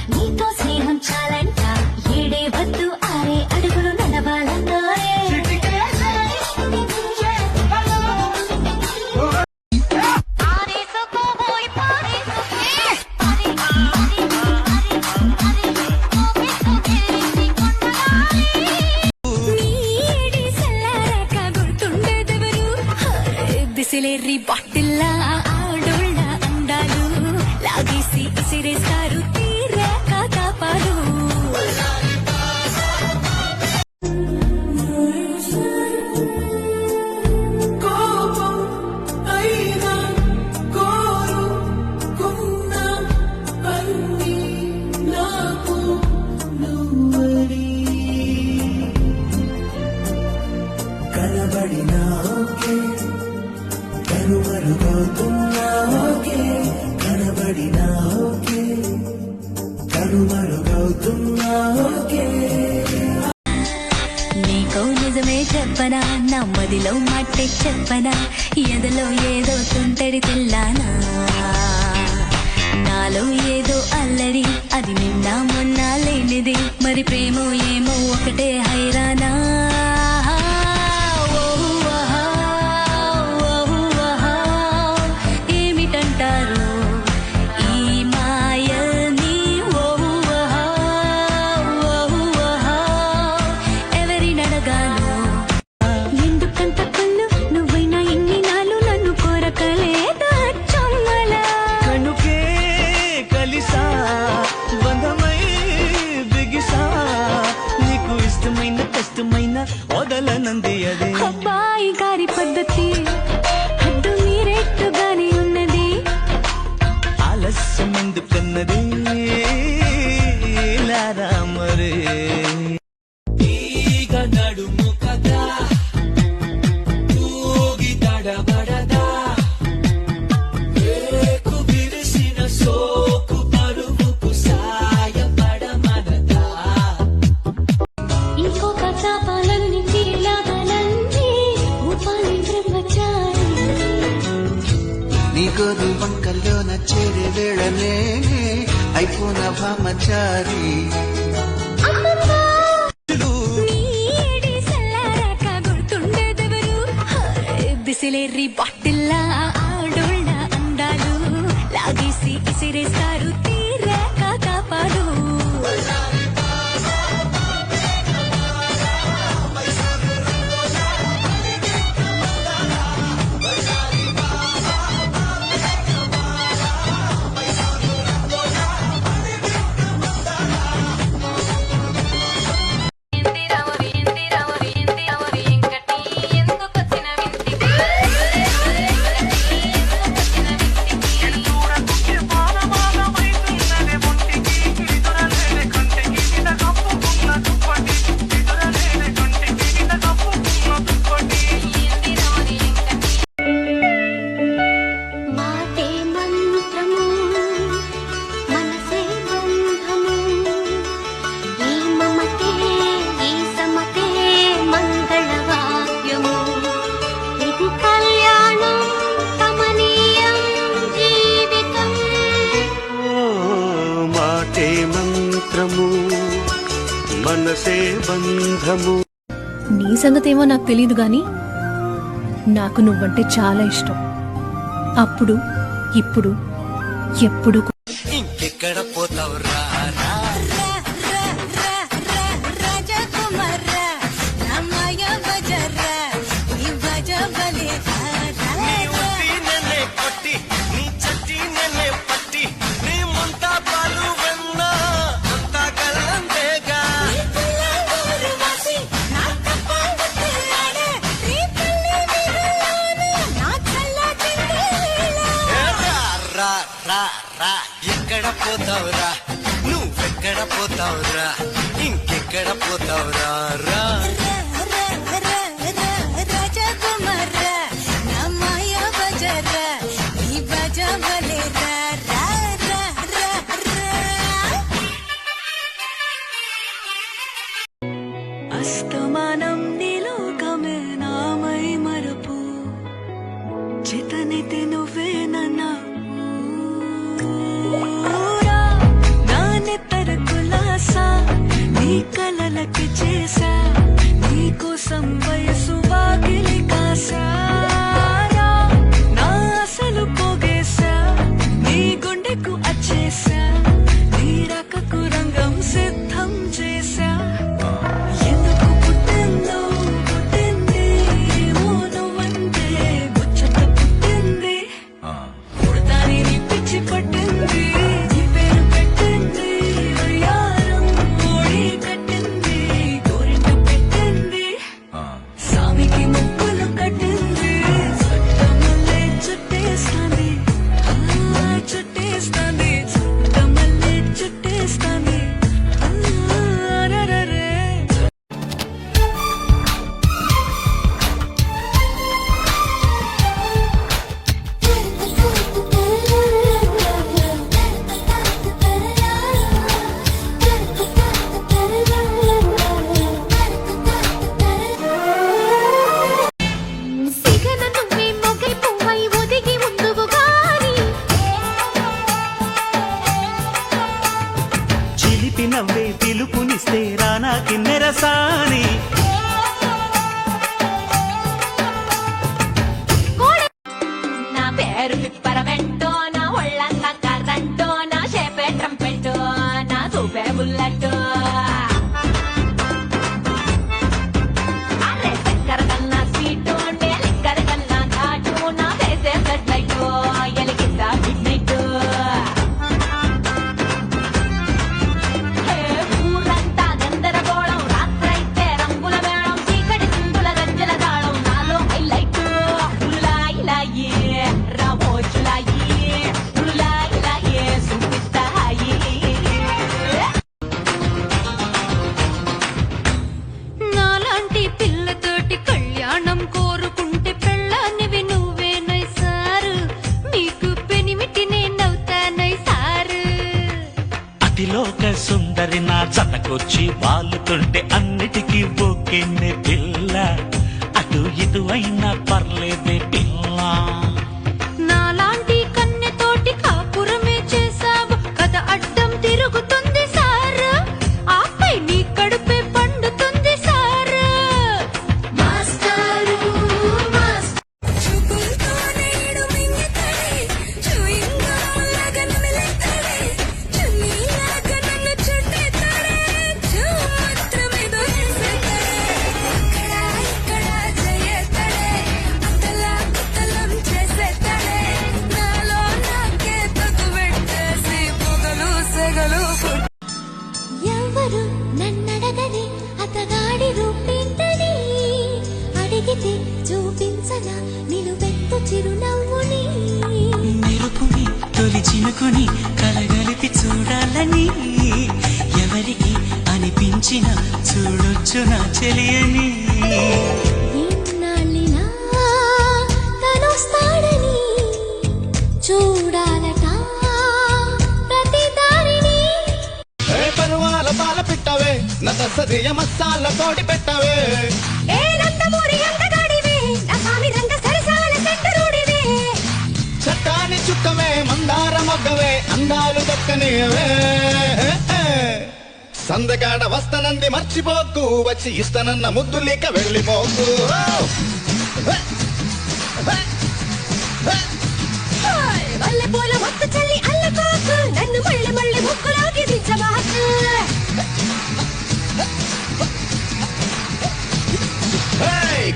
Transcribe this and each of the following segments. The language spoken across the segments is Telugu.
నీతో స్నేహం చాలంట ఏడే వద్దు ఆరే అడుగులు నడవాలన్నారే బిసిలేరి బాటిల్లా ఆడోళ్ళ అందాలు లాగేసి ఇసిరేస్తారు తీరాక కాపాడు నీకో నిజమే చెప్పనా నమ్మదిలో మట్టే చెప్పనా ఎదలో ఏదో తుంటరి తెల్లానా నాలో ఏదో అల్లరి అది నిన్న మొన్న లేనిది మరి ప్రేమో ఏమో ఒకటే హైరానా వదలనంది అదే అబ్బాయి గారి పద్ధతి హద్దు మీరెట్టుగానే ఉన్నది ఆలస్యం ఎందుకన్నది లారా మరే ఈగ నడుము కదా తూగి తడబడదా రేకు విరిసిన సోకు పరుగుకు సాయపడమనదా ఇంకొక చాపాలను నుంచి లాగాలన్నీ ఉపాలి బ్రహ్మచారి నీకు వంకల్లో నచ్చేది వేళనే అయిపోన భామచారి బిసిలేరి బాటిల్లా ఆడోళ్ళ అందాలు లాగేసి ఇసిరేస్తారు తీరాక కాపాడు మనసే బంధము. నీ సంగతేమో నాకు తెలియదు గాని నాకు నువ్వంటే చాలా ఇష్టం. అప్పుడు ఇప్పుడు ఎప్పుడు ఇంకెక్కడ పోతావురా ఎక్కడ పోతావురా నువ్వెక్కడ పోతావురా ఇంకెక్కడ పోతావురా రా అస్తమానం నీలోకమే నామై మరపు చితనితి నువ్వే నన్నా నానెత్త కలలకి చేసా నీకోసం వయసు వాకిలి కాసారా నా అసలు పోగేశా నీ గుండెకు అచ్చేసా నీ రకకు రంగం సిద్ధం చేసా ఎందుకు పుట్టిందో పుట్టింది ఏమో నువ్వంటే ముచ్చట పుట్టింది పుడతాని నీ పిచ్చి పట్టింది నీ పేరు పెట్టింది వయ్యారం ఓడి కట్టింది గోరింట పెట్టింది సామికి ముక్కులు కట్టింది చుట్టమల్లే చుట్టేస్తాంది చుట్టేస్తాంది చుట్టమల్లే చుట్టేస్తాంది రరే సిగన నువ్వే మొగై పువ్వై ఒదిగి ఉందువు గాని చిలిపి నవ్వే పిలుపునిస్తే రానా కిన్నెరసాని నా పేరు పిప్పరమెంటో నా ఒళ్ళంతా కర్రంటో నా షేపే ట్రంపెట్టో నా చూపే బుల్లెట్టో అరే చక్కెర కన్నా స్వీటు నే లిక్కర్ కన్నా ఘాటు నా వేసే బ్లడ్ లైట్ ఎలిగిద్దా మిడ్ నైట్ ఊరంతా గందరగోళం రాత్రైతే రంగుల మేళం చీకటి చిందుల గజ్జల తాళం నాలో హైలైట్ ఉల్లాయిలాయి రావోచులాయి ఉల్లాయిలాయి సుపిస్తాయి నాలాంటి పిల్లతోటి కళ్యాణం కోరుకుంటే పెళ్ళానివి నువ్వేనై సారు నీకు పెనిమిటి నేనవుతానై సారు అతిలోక సుందరి నా జతకొచ్చి వాలుతుంటే అన్నిటికీ బొక్కెన్నే పిల్ల అటు ఇటు అయినా పర్లేదే పిల్ల నాలాంటి కన్నెతోటి కాపురమే చేసావు కథ అడ్డం తిరుగుతుంది సారు ఆపై నీ కడుపే పండుతుంది సారు మాస్టారు చూపులతో నేడు మింగితడే చూయింగా లగనమిలెత్తడే చున్నీలాగా నన్ను చుట్టెత్తడే మాత్రమేదో చేసేతడే అక్కడ ఇక్కడ చేయెత్తడే అతలా కుతలం చేసేతడే నాలో నాకే తగు పెట్టేసి పొగలు సెగలు ఎవరు నన్నడగని అతగాడి రూపేంటని అడిగితే చూపించన నిలువెత్తు చిరునవ్వుని మెరుపుని తొలి చినుకుని కలగలిపి చూడాలని ఎవరికి అనిపించిన చూడొచ్చు నా చెలియని ఇన్నాళ్ళినా తనొస్తాడని చూడాలట ప్రతి దారిని పరువాల పాల పెట్టవే నసరియ మసాల తోడి పెట్టవే ఏ నందమూరి అందగాడివే నా స్వామి రంగ సరసాల సెంటరుడివే చట్టాని చుక్కవే మందార మొగ్గవే అందాలు దక్కనివే సందగాడ వస్తనంది మర్చిపోకు వచ్చి ఇస్తానన్న ముద్దులేక వెళ్ళిపోకు వల్లె పూల మొత్తు చల్లి అల్లకోకు నన్ను మళ్ళీ మళ్ళీ ముక్కులోకి దించబాకు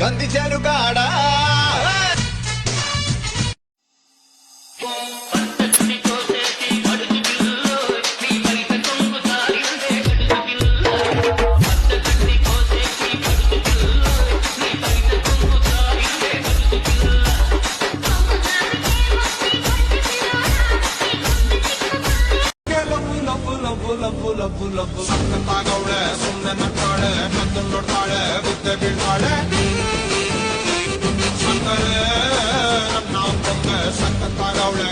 కంది చేను కాడా ಸಕ್ಕತ್ತಾಗವಳೆ ಸುಮ್ಮನೆ ನಕ್ಕಾಳೆ ಕದ್ದು ನೋಡ್ತಾಳೆ ಬುದ್ಧೆ ಬೀಳ್ತಾಳೆ ಸಕ್ಕರೆ ನನ್ನ ಸಕ್ಕತ್ತಾಗವಳೆ